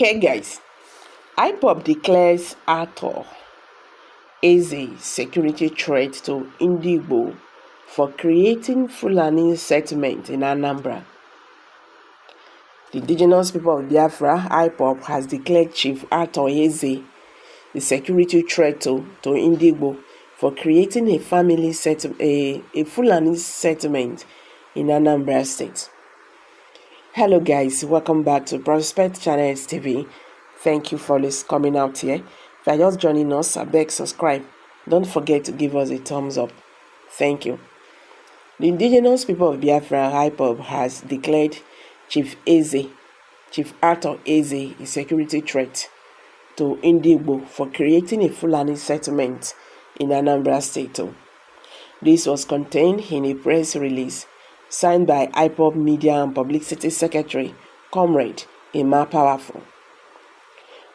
Hey guys, IPOB declares Arthur as a security threat to Ndigbo for creating Fulani settlement in Anambra. The indigenous people of Biafra, IPOB, has declared Chief Arthur Eze the security threat to Ndigbo for creating a Fulani settlement in Anambra State. Hello guys, welcome back to Prospect Channels TV. Thank you for coming out here. If you are just joining us, I beg subscribe. Don't forget to give us a thumbs up. Thank you. The indigenous people of Biafra, IPOB, has declared Chief Arthur Eze, a security threat to Ndigbo for creating a Fulani settlement in Anambra State. This was contained in a press release signed by IPOB Media and Publicity Secretary, Comrade Emma Powerful.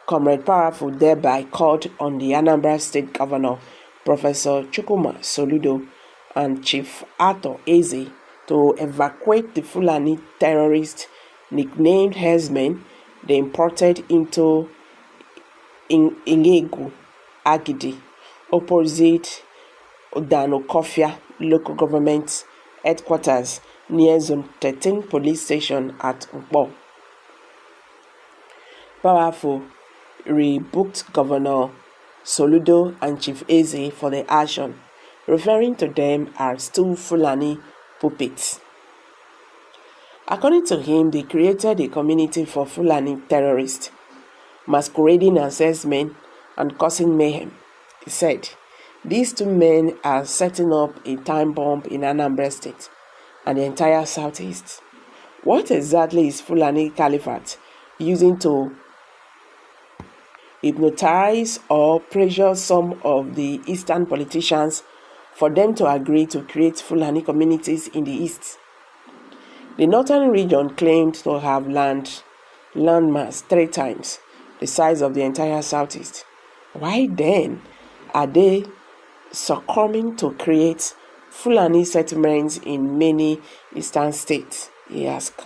Comrade Powerful thereby called on the Anambra State Governor, Professor Soludo, and Chief Arthur Eze to evacuate the Fulani terrorists nicknamed herdsmen they imported into Ingegu, Agidi, opposite Odanokofia local government headquarters near Zone 13 police station at Nkpo. Powerful rebuked Governor Soludo and Chief Eze for the action, referring to them as two Fulani puppets. According to him, they created a community for Fulani terrorists, masquerading as herdsmen and causing mayhem. He said, these two men are setting up a time bomb in Anambra State and the entire southeast. What exactly is Fulani Caliphate using to hypnotize or pressure some of the eastern politicians for them to agree to create Fulani communities in the east? The northern region claimed to have landmass 3 times the size of the entire southeast. Why then are they succumbing to create Fulani settlements in many eastern states? He asked.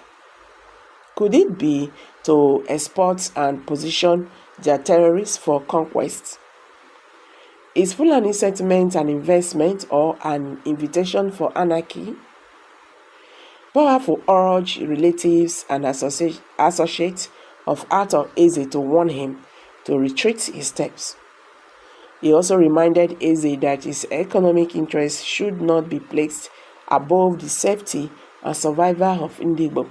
Could it be to export and position their terrorists for conquest? Is Fulani settlement an investment or an invitation for anarchy? Powerful urged relatives and associates of Arthur Eze to warn him to retreat his steps. He also reminded Eze that his economic interests should not be placed above the safety and survival of Ndigbo.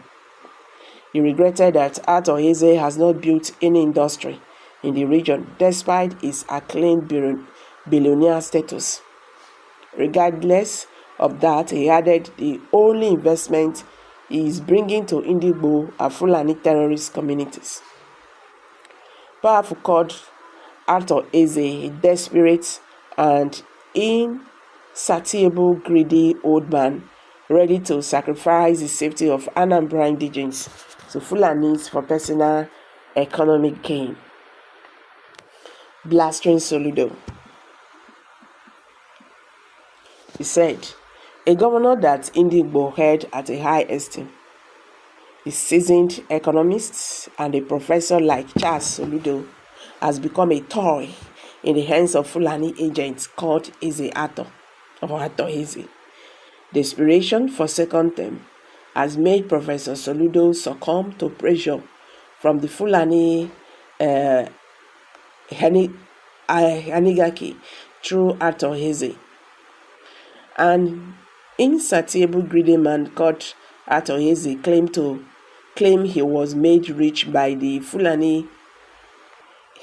He regretted that Arthur Eze has not built any industry in the region despite his acclaimed billionaire status. Regardless of that, he added the only investment he is bringing to Ndigbo are Fulani terrorist communities. Powerful called Arthur Eze a desperate and insatiable greedy old man ready to sacrifice the safety of Anambra indigents to Fulanis for personal economic gain. Blasting Soludo. He said, a governor that Ndigbo held at a high esteem, a seasoned economist and a professor like Charles Soludo has become a toy in the hands of Fulani agents called Eze Arthur or Arthur Eze. Desperation for second term has made Professor Soludo succumb to pressure from the Fulani oligarchy through Arthur Eze. An insatiable greedy man called Arthur Eze claimed he was made rich by the Fulani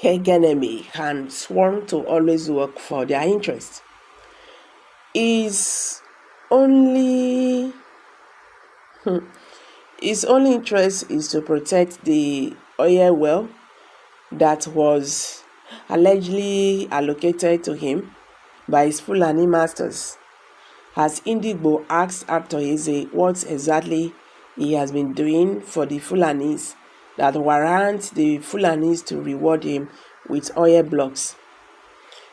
hegemony and sworn to always work for their interests. His only interest is to protect the oil well that was allegedly allocated to him by his Fulani masters. As Ndigbo asked Arthur Eze what exactly he has been doing for the Fulanis that warrant the Fulanis to reward him with oil blocks.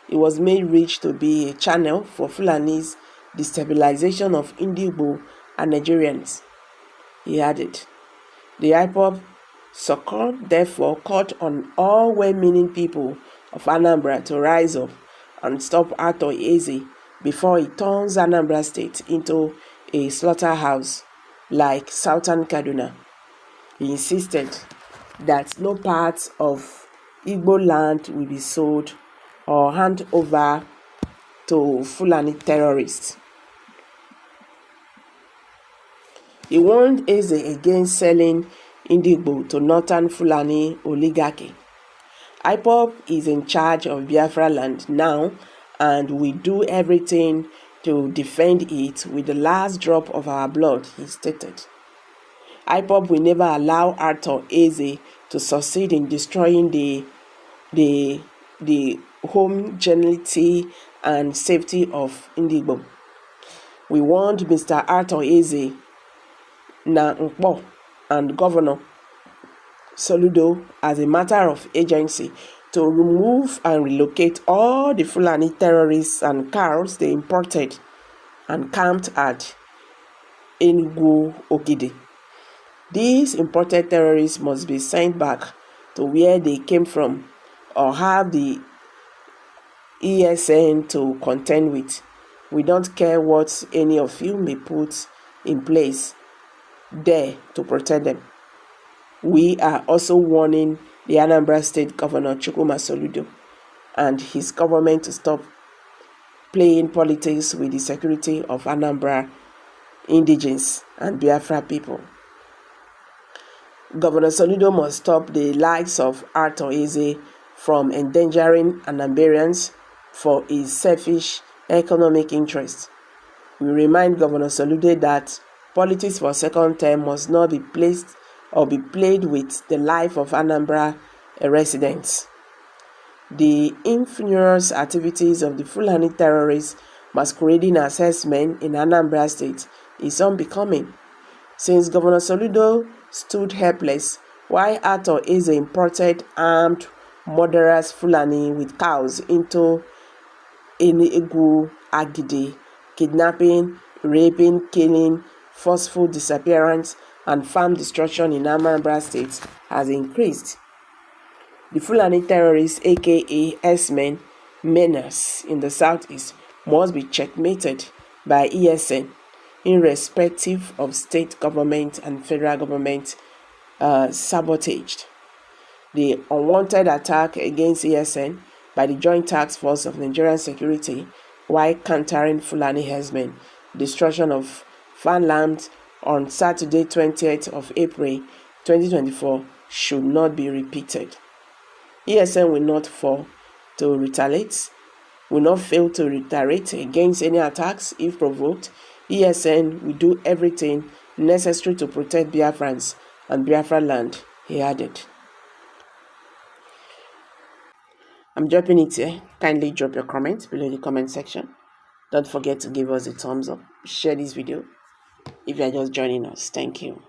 He was made rich to be a channel for Fulanis' destabilization of Ndigbo and Nigerians. He added, the IPOB Sokor therefore called on all well-meaning people of Anambra to rise up and stop Arthur Eze before he turns Anambra State into a slaughterhouse like Southern Kaduna. He insisted that no part of Igbo land will be sold or handed over to Fulani terrorists. He warned Eze against selling Ndigbo to Northern Fulani oligarchy. IPOB is in charge of Biafra land now and we do everything to defend it with the last drop of our blood, he stated. IPOB will never allow Arthur Eze to succeed in destroying the homogeneity and safety of Ndigbo. We warned Mr. Arthur Eze Ndigbo and Governor Soludo as a matter of agency to remove and relocate all the Fulani terrorists and cows they imported and camped at Enugu Ogide. These imported terrorists must be sent back to where they came from or have the ESN to contend with. We don't care what any of you may put in place there to protect them. We are also warning the Anambra State Governor Chukwuma Soludo and his government to stop playing politics with the security of Anambra indigenes and Biafra people. Governor Soludo must stop the likes of Arthur Eze from endangering Anambrians for his selfish economic interests. We remind Governor Soludo that politics for second term must not be placed or be played with the life of Anambra residents. The infamous activities of the Fulani terrorists masquerading as herdsmen in Anambra State is unbecoming. Since Governor Soludo stood helpless while Arthur Eze imported armed murderous Fulani with cows into Enugu Ogide, kidnapping, raping, killing, forceful disappearance, and farm destruction in Anambra State has increased. The Fulani terrorists, aka S-men, menace in the southeast, must be checkmated by ESN, irrespective of state government and federal government sabotaged. The unwanted attack against ESN by the Joint Task Force of Nigerian Security while countering Fulani herdsmen, destruction of farmland on Saturday 20th of April 2024 should not be repeated. ESN will not fail to retaliate against any attacks if provoked. ESN will do everything necessary to protect Biafrans and Biafra land, he added. I'm dropping it here. Kindly drop your comments below the comment section. Don't forget to give us a thumbs up. Share this video if you are just joining us. Thank you.